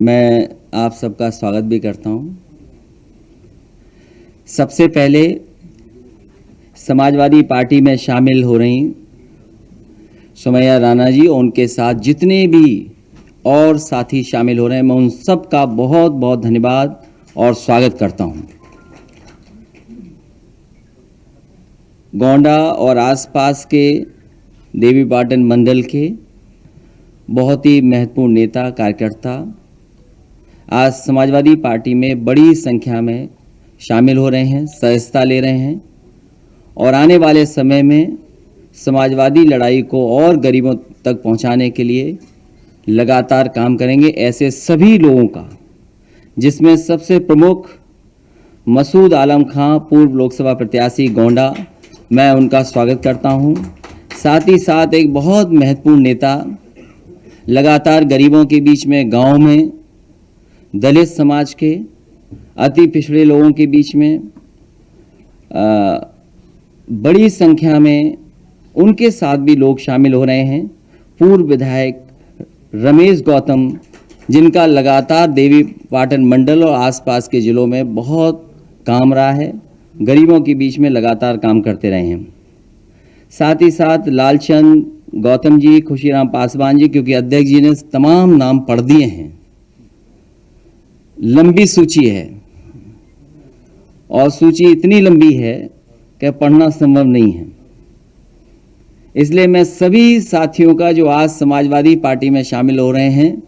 मैं आप सबका स्वागत भी करता हूं। सबसे पहले समाजवादी पार्टी में शामिल हो रही सुमैया राणा जी और उनके साथ जितने भी और साथी शामिल हो रहे हैं, मैं उन सब का बहुत बहुत धन्यवाद और स्वागत करता हूं। गोंडा और आसपास के देवीपाटन मंडल के बहुत ही महत्वपूर्ण नेता कार्यकर्ता आज समाजवादी पार्टी में बड़ी संख्या में शामिल हो रहे हैं, सदस्यता ले रहे हैं और आने वाले समय में समाजवादी लड़ाई को और गरीबों तक पहुंचाने के लिए लगातार काम करेंगे। ऐसे सभी लोगों का, जिसमें सबसे प्रमुख मसूद आलम खां, पूर्व लोकसभा प्रत्याशी गोंडा, मैं उनका स्वागत करता हूं। साथ ही साथ एक बहुत महत्वपूर्ण नेता, लगातार गरीबों के बीच में, गांव में, दलित समाज के, अति पिछड़े लोगों के बीच में बड़ी संख्या में उनके साथ भी लोग शामिल हो रहे हैं। पूर्व विधायक रमेश गौतम, जिनका लगातार देवीपाटन मंडल और आसपास के जिलों में बहुत काम रहा है, गरीबों के बीच में लगातार काम करते रहे हैं। साथ ही साथ लालचंद गौतम जी, खुशीराम पासवान जी, क्योंकि अध्यक्ष जी ने तमाम नाम पढ़ दिए हैं, लंबी सूची है और सूची इतनी लंबी है कि पढ़ना संभव नहीं है। इसलिए मैं सभी साथियों का जो आज समाजवादी पार्टी में शामिल हो रहे हैं,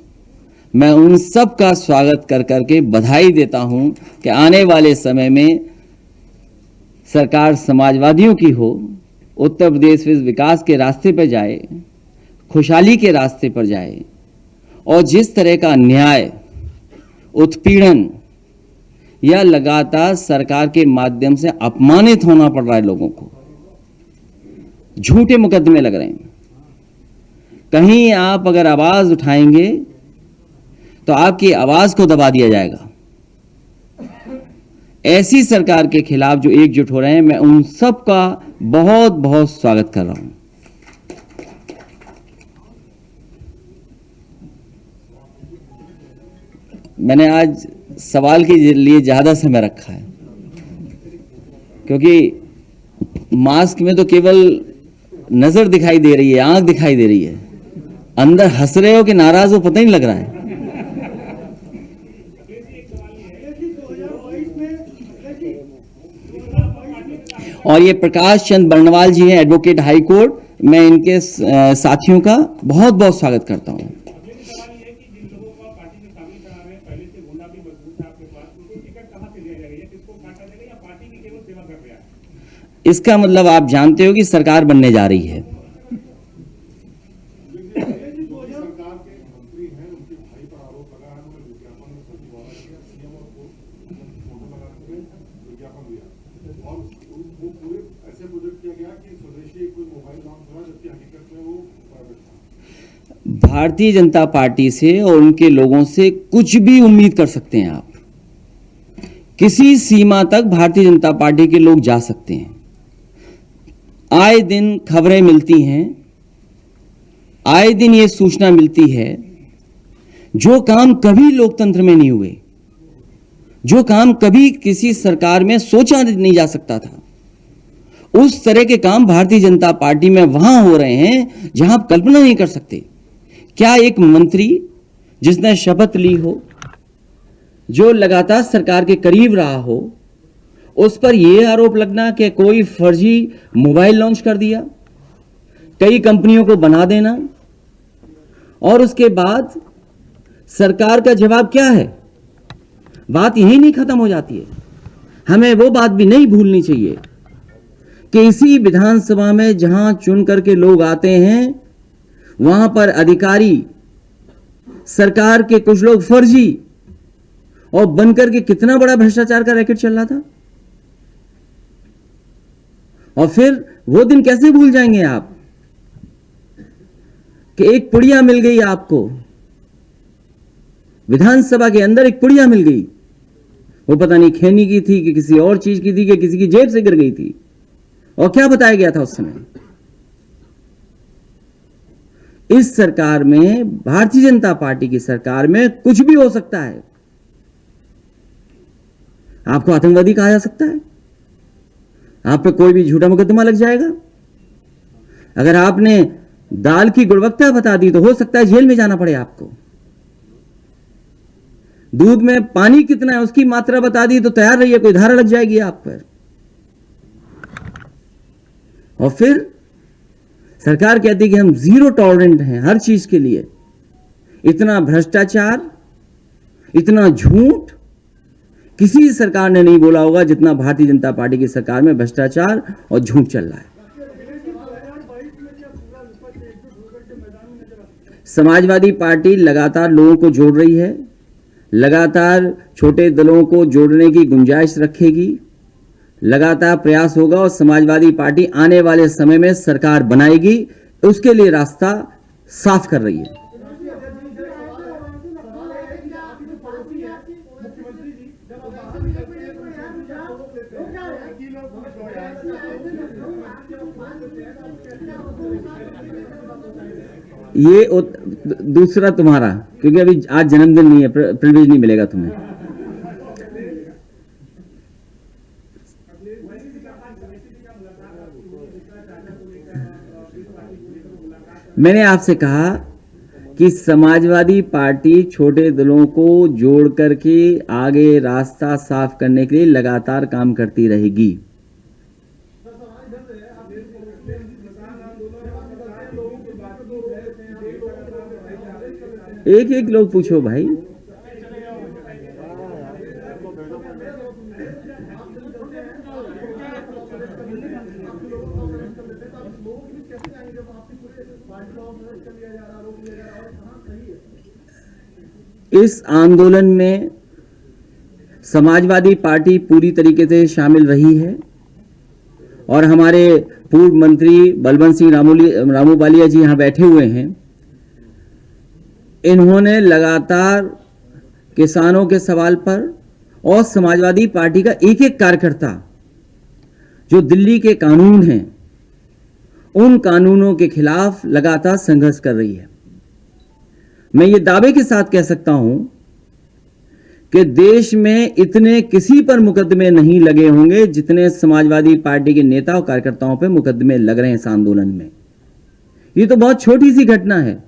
मैं उन सब का स्वागत कर करके बधाई देता हूं कि आने वाले समय में सरकार समाजवादियों की हो, उत्तर प्रदेश विकास के रास्ते पर जाए, खुशहाली के रास्ते पर जाए और जिस तरह का न्याय, उत्पीड़न या लगातार सरकार के माध्यम से अपमानित होना पड़ रहा है लोगों को, झूठे मुकदमे लग रहे हैं, कहीं आप अगर आवाज उठाएंगे तो आपकी आवाज को दबा दिया जाएगा। ऐसी सरकार के खिलाफ जो एकजुट हो रहे हैं, मैं उन सब का बहुत बहुत स्वागत कर रहा हूं। मैंने आज सवाल के लिए ज्यादा समय रखा है, क्योंकि मास्क में तो केवल नजर दिखाई दे रही है, आंख दिखाई दे रही है, अंदर हंस रहे हो कि नाराज हो पता ही नहीं लग रहा है। और ये प्रकाश चंद बर्नवाल जी हैं, एडवोकेट हाई कोर्ट, मैं इनके साथियों का बहुत बहुत स्वागत करता हूं। इसका मतलब आप जानते हो कि सरकार बनने जा रही है। भारतीय जनता पार्टी से और उनके लोगों से कुछ भी उम्मीद कर सकते हैं आप। किसी सीमा तक भारतीय जनता पार्टी के लोग जा सकते हैं। आए दिन खबरें मिलती हैं, आए दिन ये सूचना मिलती है, जो काम कभी लोकतंत्र में नहीं हुए, जो काम कभी किसी सरकार में सोचा नहीं जा सकता था, उस तरह के काम भारतीय जनता पार्टी में वहां हो रहे हैं जहां आप कल्पना नहीं कर सकते। क्या एक मंत्री जिसने शपथ ली हो, जो लगातार सरकार के करीब रहा हो, उस पर यह आरोप लगना कि कोई फर्जी मोबाइल लॉन्च कर दिया, कई कंपनियों को बना देना, और उसके बाद सरकार का जवाब क्या है? बात यही नहीं खत्म हो जाती है। हमें वो बात भी नहीं भूलनी चाहिए कि इसी विधानसभा में जहां चुन करके लोग आते हैं, वहां पर अधिकारी, सरकार के कुछ लोग फर्जी और बनकर के कितना बड़ा भ्रष्टाचार का रैकेट चल रहा था। और फिर वो दिन कैसे भूल जाएंगे आप कि एक पुड़िया मिल गई आपको, विधानसभा के अंदर एक पुड़िया मिल गई, वो पता नहीं खैनी की थी कि किसी और चीज की थी कि किसी की जेब से गिर गई थी। और क्या बताया गया था उस समय इस सरकार में, भारतीय जनता पार्टी की सरकार में कुछ भी हो सकता है। आपको आतंकवादी कहा जा सकता है, आप पे कोई भी झूठा मुकदमा लग जाएगा। अगर आपने दाल की गुणवत्ता बता दी तो हो सकता है जेल में जाना पड़े आपको। दूध में पानी कितना है उसकी मात्रा बता दी तो तैयार रहिए, कोई धारा लग जाएगी आप पर। और फिर सरकार कहती है कि हम जीरो टॉलरेंट हैं हर चीज के लिए। इतना भ्रष्टाचार, इतना झूठ किसी सरकार ने नहीं बोला होगा जितना भारतीय जनता पार्टी की सरकार में भ्रष्टाचार और झूठ चल रहा है। समाजवादी पार्टी लगातार लोगों को जोड़ रही है, लगातार छोटे दलों को जोड़ने की गुंजाइश रखेगी, लगातार प्रयास होगा और समाजवादी पार्टी आने वाले समय में सरकार बनाएगी, उसके लिए रास्ता साफ कर रही है। ये दूसरा तुम्हारा, क्योंकि अभी आज जन्मदिन नहीं है, प्रिविलेज नहीं मिलेगा तुम्हें। मैंने आपसे कहा कि समाजवादी पार्टी छोटे दलों को जोड़ करके आगे रास्ता साफ करने के लिए लगातार काम करती रहेगी। एक एक लोग पूछो भाई। इस आंदोलन में समाजवादी पार्टी पूरी तरीके से शामिल रही है और हमारे पूर्व मंत्री बलवंत सिंह रामूवालिया जी यहां बैठे हुए हैं। इन्होंने लगातार किसानों के सवाल पर और समाजवादी पार्टी का एक एक कार्यकर्ता जो दिल्ली के कानून हैं उन कानूनों के खिलाफ लगातार संघर्ष कर रही है। मैं ये दावे के साथ कह सकता हूं कि देश में इतने किसी पर मुकदमे नहीं लगे होंगे जितने समाजवादी पार्टी के नेता और कार्यकर्ताओं पर मुकदमे लग रहे हैं इस आंदोलन में। ये तो बहुत छोटी सी घटना है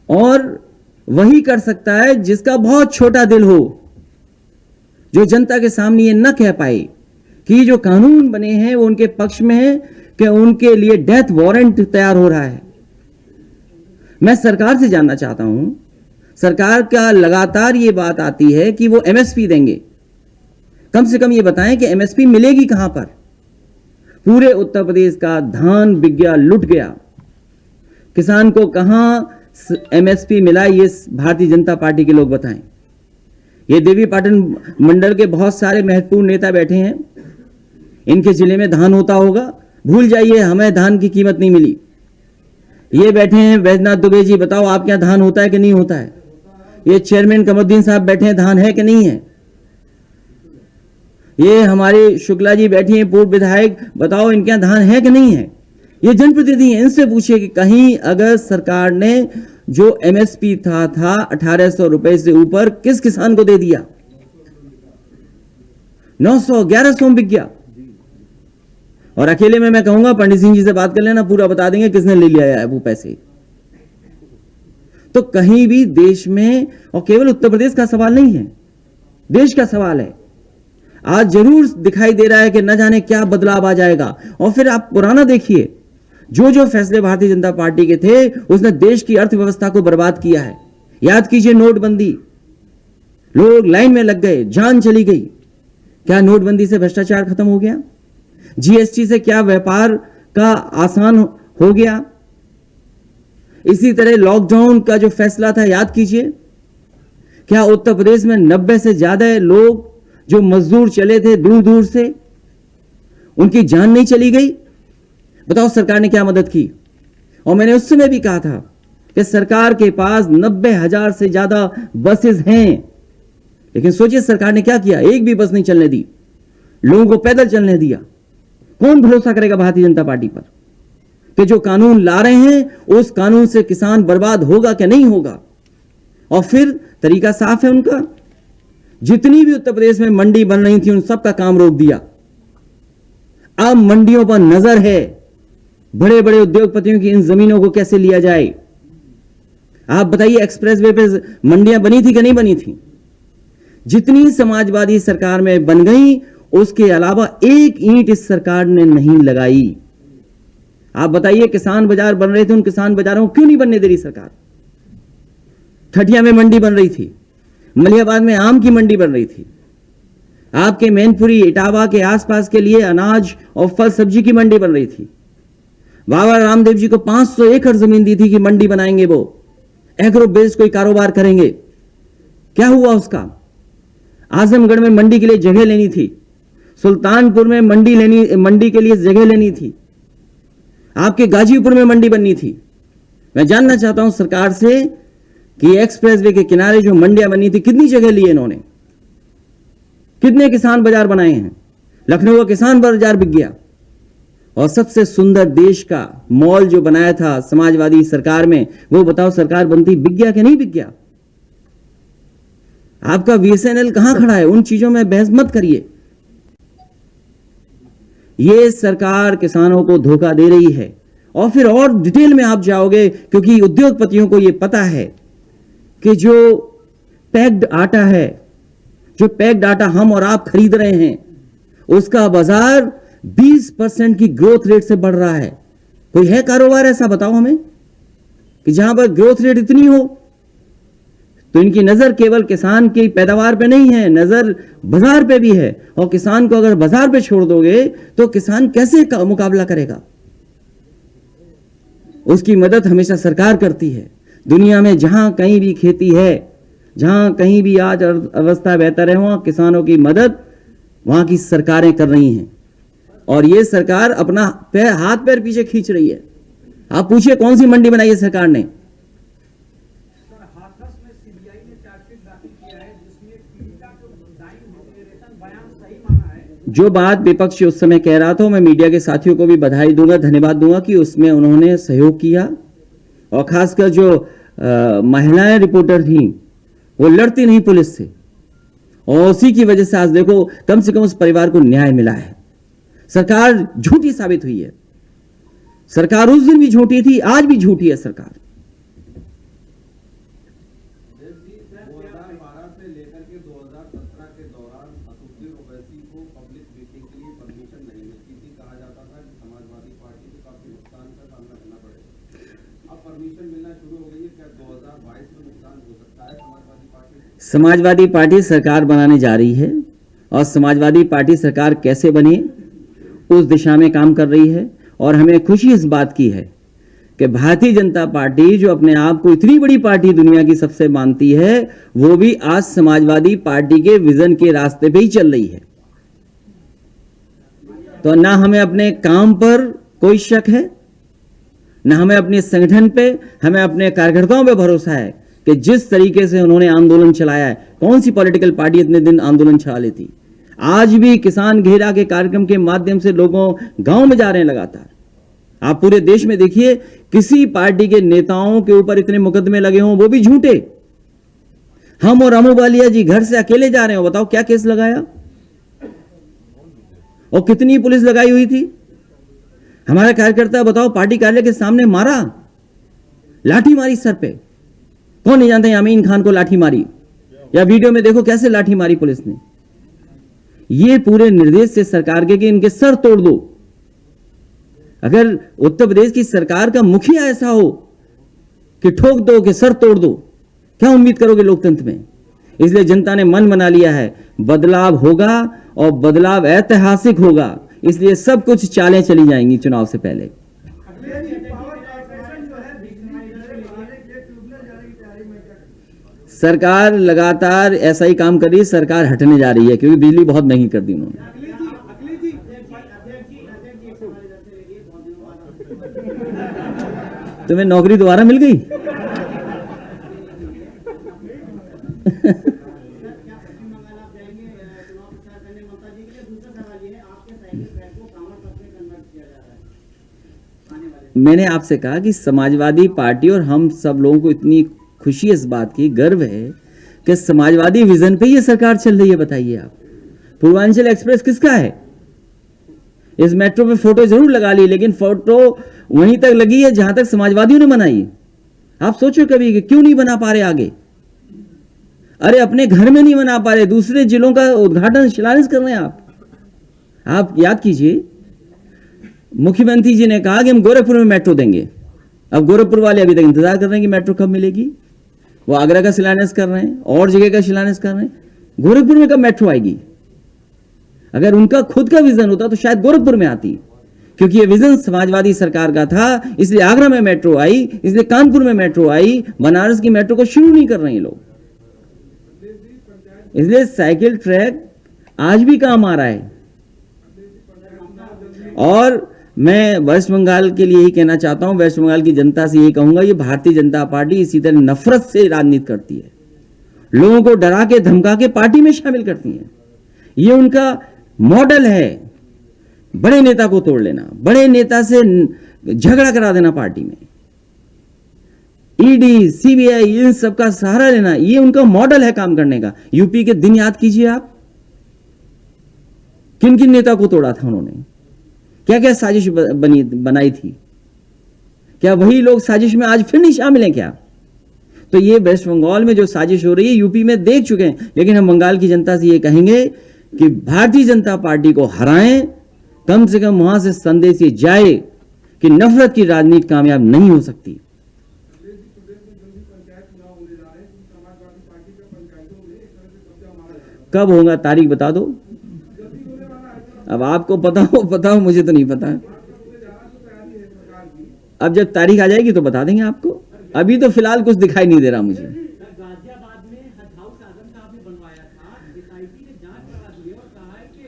और वही कर सकता है जिसका बहुत छोटा दिल हो, जो जनता के सामने ये न कह पाए कि जो कानून बने हैं वो उनके पक्ष में है, कि उनके लिए डेथ वारंट तैयार हो रहा है। मैं सरकार से जानना चाहता हूं, सरकार का लगातार ये बात आती है कि वो एमएसपी देंगे, कम से कम ये बताएं कि एमएसपी मिलेगी कहां पर। पूरे उत्तर प्रदेश का धान बिक गया, लुट गया, किसान को कहां एमएसपी मिला ये भारतीय जनता पार्टी के लोग बताएं। ये देवी पाटन मंडल के बहुत सारे महत्वपूर्ण नेता बैठे हैं, इनके जिले में धान होता होगा, भूल जाइए हमें धान की कीमत नहीं मिली। ये बैठे हैं वैद्यनाथ दुबे जी, बताओ आपके यहां धान होता है कि नहीं होता है। ये चेयरमैन कमरुद्दीन साहब बैठे हैं, धान है कि नहीं है। ये हमारे शुक्ला जी बैठी हैं पूर्व विधायक, बताओ इनके यहां धान है कि नहीं है। ये जनप्रतिनिधि हैं, इनसे पूछिए कि कहीं अगर सरकार ने जो एमएसपी था 1800 रुपए से ऊपर किस किसान को दे दिया। 900 1100 में बिक गया। और अकेले में मैं कहूंगा पंडित सिंह जी से बात कर लेना, पूरा बता देंगे किसने ले लिया है वो पैसे। तो कहीं भी देश में, और केवल उत्तर प्रदेश का सवाल नहीं है, देश का सवाल है। आज जरूर दिखाई दे रहा है कि न जाने क्या बदलाव आ जाएगा। और फिर आप पुराना देखिए, जो जो फैसले भारतीय जनता पार्टी के थे उसने देश की अर्थव्यवस्था को बर्बाद किया है। याद कीजिए नोटबंदी, लोग लाइन में लग गए, जान चली गई। क्या नोटबंदी से भ्रष्टाचार खत्म हो गया? जीएसटी से क्या व्यापार का आसान हो गया? इसी तरह लॉकडाउन का जो फैसला था, याद कीजिए, क्या उत्तर प्रदेश में 90 से ज्यादा लोग जो मजदूर चले थे दूर दूर से, उनकी जान नहीं चली गई? बताओ सरकार ने क्या मदद की। और मैंने उस समय भी कहा था कि सरकार के पास 90,000 से ज्यादा बसेस हैं, लेकिन सोचिए सरकार ने क्या किया, एक भी बस नहीं चलने दी, लोगों को पैदल चलने दिया। कौन भरोसा करेगा भारतीय जनता पार्टी पर? कि जो कानून ला रहे हैं उस कानून से किसान बर्बाद होगा कि नहीं होगा। और फिर तरीका साफ है उनका, जितनी भी उत्तर प्रदेश में मंडी बन रही थी उन सब का काम रोक दिया। अब मंडियों पर नजर है, बड़े बड़े उद्योगपतियों की इन जमीनों को कैसे लिया जाए। आप बताइए, एक्सप्रेसवे पे मंडियां बनी थी कि नहीं बनी थी? जितनी समाजवादी सरकार में बन गई उसके अलावा एक ईंट इस सरकार ने नहीं लगाई। आप बताइए, किसान बाजार बन रहे थे, उन किसान बाजारों को क्यों नहीं बनने दे रही सरकार? ठठिया में मंडी बन रही थी, मलियाबाद में आम की मंडी बन रही थी, आपके मैनपुरी इटावा के आसपास के लिए अनाज और फल सब्जी की मंडी बन रही थी। बाबा रामदेव जी को 500 एकड़ जमीन दी थी कि मंडी बनाएंगे, वो एग्रो बेस्ड कोई कारोबार करेंगे। क्या हुआ उसका? आजमगढ़ में मंडी के लिए जगह लेनी थी, सुल्तानपुर में मंडी के लिए जगह लेनी थी, आपके गाजीपुर में मंडी बननी थी। मैं जानना चाहता हूं सरकार से कि एक्सप्रेसवे के किनारे जो मंडियां बनी थी कितनी जगह ली इन्होंने, कितने किसान बाजार बनाए हैं? लखनऊ का किसान बाजार बिक गया। और सबसे सुंदर देश का मॉल जो बनाया था समाजवादी सरकार में, वो बताओ सरकार बनती बिक गया कि नहीं बिक गया? आपका बीएसएनएल कहां खड़ा है? उन चीजों में बहस मत करिए। ये सरकार किसानों को धोखा दे रही है। और फिर और डिटेल में आप जाओगे, क्योंकि उद्योगपतियों को यह पता है कि जो पैक्ड आटा है, जो पैक्ड आटा हम और आप खरीद रहे हैं, उसका बाजार 20% की ग्रोथ रेट से बढ़ रहा है। कोई है कारोबार ऐसा, बताओ हमें, कि जहां पर ग्रोथ रेट इतनी हो? तो इनकी नजर केवल किसान की पैदावार पे नहीं है, नजर बाजार पे भी है। और किसान को अगर बाजार पे छोड़ दोगे तो किसान कैसे मुकाबला करेगा? उसकी मदद हमेशा सरकार करती है। दुनिया में जहां कहीं भी खेती है, जहां कहीं भी आज अवस्था बेहतर है, वहां किसानों की मदद वहां की सरकारें कर रही हैं। और यह सरकार अपना हाथ पैर पीछे खींच रही है। आप पूछिए कौन सी मंडी बनाई है सरकार ने? हाथरस में सीबीआई ने चार्जशीट दाखिल किया है जिसमें पीड़िता को बयान सही माना है। जो बात विपक्ष उस समय कह रहा था, मैं मीडिया के साथियों को भी बधाई दूंगा, धन्यवाद दूंगा कि उसमें उन्होंने सहयोग किया। और खासकर जो महिलाएं रिपोर्टर थी वो लड़ती नहीं पुलिस से, और उसी की वजह से आज देखो कम से कम उस परिवार को न्याय मिला है। सरकार झूठी साबित हुई है। सरकार उस दिन भी झूठी थी, आज भी झूठी है सरकार। 2012 से लेकर के 2017 के दौरान असदुद्दीन ओवैसी को पब्लिक मीटिंग के लिए परमिशन नहीं मिलती थी। कहा जाता था कि समाजवादी पार्टी को काफी नुकसान का सामना करना पड़ेगा। अब परमिशन मिलना शुरू हो गई है। क्या 2022 में नुकसान हो सकता है समाजवादी पार्टी? समाजवादी पार्टी सरकार बनाने जा रही है, और समाजवादी पार्टी सरकार कैसे बने उस दिशा में काम कर रही है। और हमें खुशी इस बात की है कि भारतीय जनता पार्टी, जो अपने आप को इतनी बड़ी पार्टी दुनिया की सबसे मानती है, वो भी आज समाजवादी पार्टी के विजन के रास्ते पे ही चल रही है। तो ना हमें अपने काम पर कोई शक है, ना हमें अपने संगठन पे, हमें अपने कार्यकर्ताओं पे भरोसा है कि जिस तरीके से उन्होंने आंदोलन चलाया है, कौन सी पॉलिटिकल पार्टी इतने दिन आंदोलन चला लेती? आज भी किसान घेरा के कार्यक्रम के माध्यम से लोगों गांव में जा रहे हैं लगातार। आप पूरे देश में देखिए, किसी पार्टी के नेताओं के ऊपर इतने मुकदमे लगे हों, वो भी झूठे। हम और अमू वालिया जी घर से अकेले जा रहे हो, बताओ क्या केस लगाया और कितनी पुलिस लगाई हुई थी? हमारा कार्यकर्ता बताओ पार्टी कार्यालय के सामने मारा, लाठी मारी सर पे। कौन नहीं जानता यामीन खान को लाठी मारी? या वीडियो में देखो कैसे लाठी मारी पुलिस ने। ये पूरे निर्देश से सरकार के कि इनके सर तोड़ दो। अगर उत्तर प्रदेश की सरकार का मुखिया ऐसा हो कि ठोक दो कि सर तोड़ दो, क्या उम्मीद करोगे लोकतंत्र में? इसलिए जनता ने मन बना लिया है, बदलाव होगा और बदलाव ऐतिहासिक होगा। इसलिए सब कुछ चालें चली जाएंगी चुनाव से पहले। सरकार लगातार ऐसा ही काम कर रही है। सरकार हटने जा रही है क्योंकि बिजली बहुत महंगी कर दी उन्होंने। तुम्हें नौकरी दोबारा मिल गई? मैंने आपसे कहा कि समाजवादी पार्टी और हम सब लोगों को इतनी खुशी इस बात की, गर्व है कि समाजवादी विजन पे ये सरकार चल रही है। बताइए आप, पूर्वांचल एक्सप्रेस किसका है? इस मेट्रो पे फोटो जरूर लगा ली, लेकिन फोटो वहीं तक लगी है जहां तक समाजवादियों ने बनाई। आप सोचो कभी कि क्यों नहीं बना पा रहे आगे? अरे अपने घर में नहीं बना पा रहे, दूसरे जिलों का उद्घाटन शिलान्यास कर रहे हैं आप याद कीजिए, मुख्यमंत्री जी ने कहा कि हम गोरखपुर में मेट्रो देंगे। अब गोरखपुर वाले अभी तक इंतजार कर रहे हैं कि मेट्रो कब मिलेगी। वो आगरा का शिलान्यास कर रहे हैं और जगह का शिलान्यास कर रहे हैं, गोरखपुर में कब मेट्रो आएगी? अगर उनका खुद का विजन होता तो शायद गोरखपुर में आती, क्योंकि ये विजन समाजवादी सरकार का था, इसलिए आगरा में मेट्रो आई, इसलिए कानपुर में मेट्रो आई, बनारस की मेट्रो को शुरू नहीं कर रहे हैं लोग। इसलिए साइकिल ट्रैक आज भी काम आ रहा है। और मैं वेस्ट बंगाल के लिए ही कहना चाहता हूं, वेस्ट बंगाल की जनता से यही कहूंगा, ये भारतीय जनता पार्टी इसी तरह नफरत से राजनीति करती है, लोगों को डरा के धमका के पार्टी में शामिल करती है। ये उनका मॉडल है, बड़े नेता को तोड़ लेना, बड़े नेता से झगड़ा करा देना पार्टी में, ईडी सीबीआई इन सबका सहारा लेना, ये उनका मॉडल है काम करने का। यूपी के दिन याद कीजिए आप, किन किन नेता को तोड़ा था उन्होंने, क्या क्या साजिश बनाई थी, क्या वही लोग साजिश में आज फिर नहीं शामिल हैं क्या? तो ये वेस्ट बंगाल में जो साजिश हो रही है यूपी में देख चुके हैं, लेकिन हम बंगाल की जनता से ये कहेंगे कि भारतीय जनता पार्टी को हराएं, कम से कम वहां से संदेश ये जाए कि नफरत की राजनीति कामयाब नहीं हो सकती। कब होगा तारीख बता दो, अब आपको पता हो मुझे तो नहीं पता। अब जब तारीख आ जाएगी तो बता देंगे आपको, अभी तो फिलहाल कुछ दिखाई नहीं दे रहा मुझे। गाजियाबाद में हज हाउस आजम साहब ने बनवाया था, एसआईटी ने जांच करा दी है और कहा है कि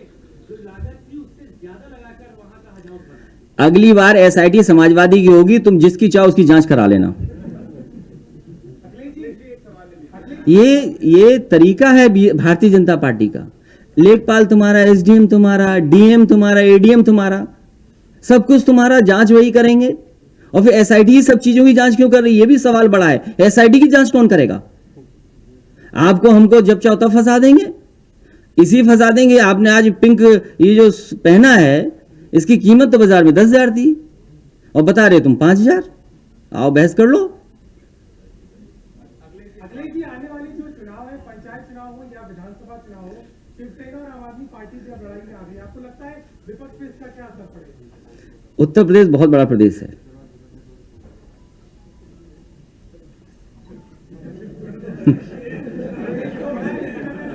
जो लागत थी उससे ज्यादा लगाकर वहां का हज हाउस बना है। अगली बार एसआईटी समाजवादी की होगी, तुम जिसकी चाहो उसकी जांच करा लेना। ये तरीका है भारतीय जनता पार्टी का। लेखपाल तुम्हारा, एसडीएम तुम्हारा, डीएम तुम्हारा, एडीएम तुम्हारा, सब कुछ तुम्हारा, जांच वही करेंगे। और फिर एसआईटी सब चीजों की जांच क्यों कर रही है, ये भी सवाल बड़ा है। एसआईटी की जांच कौन करेगा? आपको हमको जब चाहो तब फंसा देंगे, इसी फंसा देंगे। आपने आज पिंक ये जो पहना है, इसकी कीमत तो बाजार में 10,000 थी और बता रहे तुम 5,000। आओ बहस कर लो। अगले की आने वाली जो चुनाव है, पंचायत चुनाव हो या विधानसभा चुनाव हो, शिवसेना और आम आदमी पार्टी जब लड़ाई में आ गई, आपको लगता है विपक्ष पे इसका क्या असर पड़ेगा? उत्तर प्रदेश बहुत बड़ा प्रदेश है।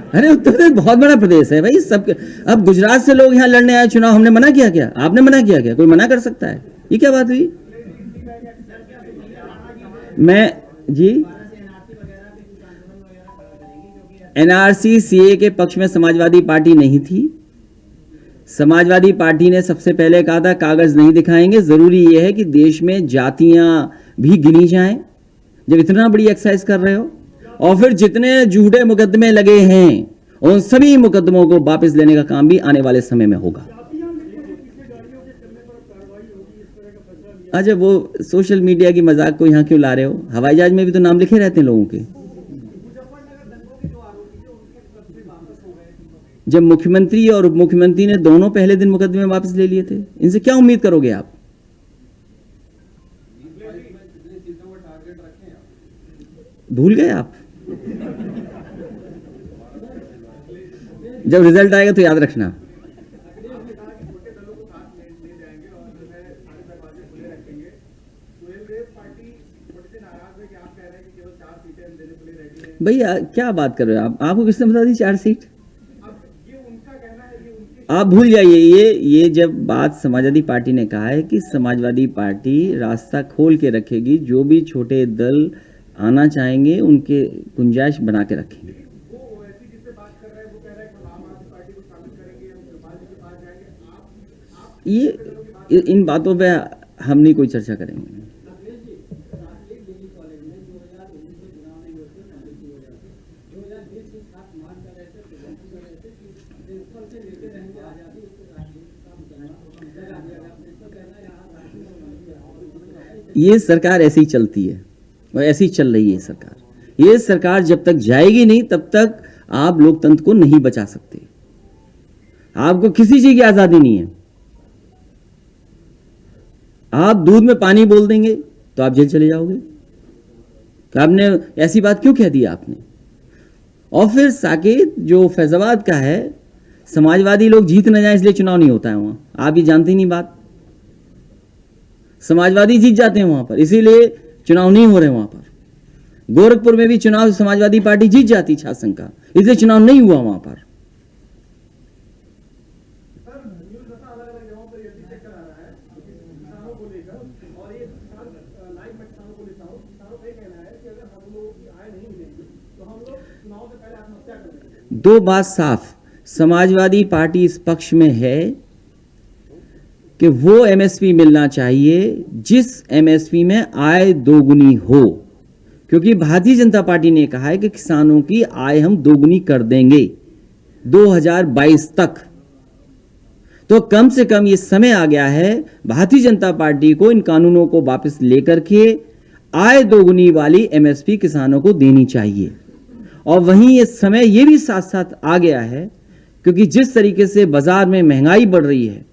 अरे उत्तर प्रदेश बहुत बड़ा प्रदेश है भाई, सब। अब गुजरात से लोग यहाँ लड़ने आए चुनाव, हमने मना किया क्या? आपने मना किया क्या? कोई मना कर सकता है? ये क्या बात हुई? मैं जी एनआरसी सीए के पक्ष में समाजवादी पार्टी नहीं थी। समाजवादी पार्टी ने सबसे पहले कहा था कागज नहीं दिखाएंगे, जरूरी यह है कि देश में जातियां भी गिनी जाएं। जब इतना बड़ी एक्सरसाइज कर रहे हो, और फिर जितने झूठे मुकदमे लगे हैं उन सभी मुकदमों को वापस लेने का काम भी आने वाले समय में होगा। अच्छा, वो सोशल मीडिया की मजाक को यहां क्यों ला रहे हो? हवाई जहाज में भी तो नाम लिखे रहते हैं लोगों के। जब मुख्यमंत्री और उप मुख्यमंत्री ने दोनों पहले दिन मुकदमे वापस ले लिए थे, इनसे क्या उम्मीद करोगे आप? भूल गए आप? जब रिजल्ट आएगा तो याद रखना। भैया क्या बात कर रहे हो आप? आपको किसने बता दी 4 सीट? आप भूल जाइए। ये जब बात समाजवादी पार्टी ने कहा है कि समाजवादी पार्टी रास्ता खोल के रखेगी, जो भी छोटे दल आना चाहेंगे उनके गुंजाइश बना के रखेंगे। ये इन बातों पे हम नहीं कोई चर्चा करेंगे। ये सरकार ऐसे ही चलती है और ऐसे ही चल रही है सरकार। ये सरकार जब तक जाएगी नहीं तब तक आप लोकतंत्र को नहीं बचा सकते। आपको किसी चीज की आजादी नहीं है। आप दूध में पानी बोल देंगे तो आप जेल चले जाओगे। आपने ऐसी बात क्यों कह दी आपने? और फिर साकेत जो फैजाबाद का है, समाजवादी लोग जीत न जाए इसलिए चुनाव नहीं होता है वहां। आप ये जानते ही नहीं बात। समाजवादी जीत जाते हैं वहां पर, इसीलिए चुनाव नहीं हो रहे वहां पर। गोरखपुर में भी चुनाव समाजवादी पार्टी जीत जाती शासन का, इसलिए चुनाव नहीं हुआ वहां पर। सर न्यूज ऐसा अलग अलग जगहों पर ये भी चेक करा रहा है किसानों को लेकर, और ये लाइव मैं किसानों को लेता हूँ। किसानों का ये कहना है कि अगर हम लोगों की आय नहीं मिलेगी तो हम लोग चुनाव से पहले आत्महत्या कर लेंगे। दो बात साफ, समाजवादी पार्टी इस पक्ष में है कि वो एमएसपी मिलना चाहिए जिस एमएसपी में आय दोगुनी हो, क्योंकि भारतीय जनता पार्टी ने कहा है कि किसानों की आय हम दोगुनी कर देंगे 2022 तक। तो कम से कम ये समय आ गया है भारतीय जनता पार्टी को इन कानूनों को वापस लेकर के आय दोगुनी वाली एमएसपी किसानों को देनी चाहिए। और वहीं ये समय ये भी साथ साथ आ गया है क्योंकि जिस तरीके से बाजार में महंगाई बढ़ रही है,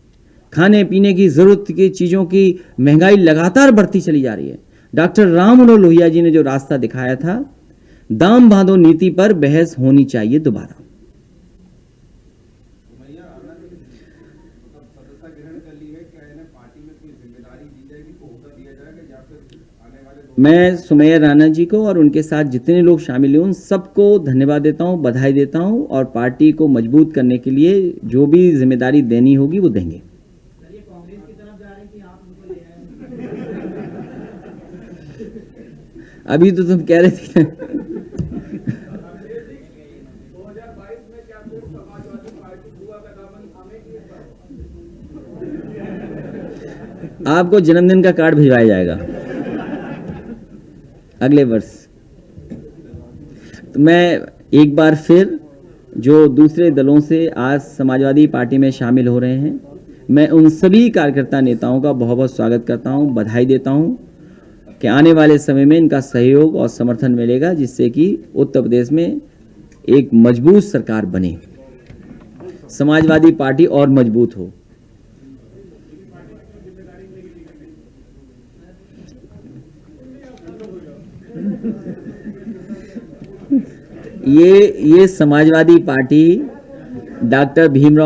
खाने पीने की जरूरत की चीजों की महंगाई लगातार बढ़ती चली जा रही है। डॉक्टर राम मनोहर लोहिया जी ने जो रास्ता दिखाया था, दाम बांधो नीति पर बहस होनी चाहिए दोबारा। भैया राणा जी सदस्यता ग्रहण कर ली है, क्या इन्हें पार्टी में कोई जिम्मेदारी दी जाएगी, को होता दिया जाएगा, या फिर आने वाले मैं सुमैया राणा जी को और उनके साथ जितने लोग शामिल हुए उन सबको धन्यवाद देता हूं, बधाई देता हूं, और पार्टी को मजबूत करने के लिए जो भी जिम्मेदारी देनी होगी वो देंगे। कांग्रेस की तरफ जा रही थी, आप उनको ले आए। अभी तो तुम कह रहे थे 2022 में क्या सिर्फ समाजवादी पार्टी हुआ का दामन थामेगी? आपको जन्मदिन का कार्ड भिजवाया जाएगा अगले वर्ष। तो मैं एक बार फिर जो दूसरे दलों से आज समाजवादी पार्टी में शामिल हो रहे हैं, मैं उन सभी कार्यकर्ता नेताओं का बहुत बहुत स्वागत करता हूं, बधाई देता हूं कि आने वाले समय में इनका सहयोग और समर्थन मिलेगा, जिससे कि उत्तर प्रदेश में एक मजबूत सरकार बने, समाजवादी पार्टी और मजबूत हो। ये समाजवादी पार्टी डॉक्टर भीमराव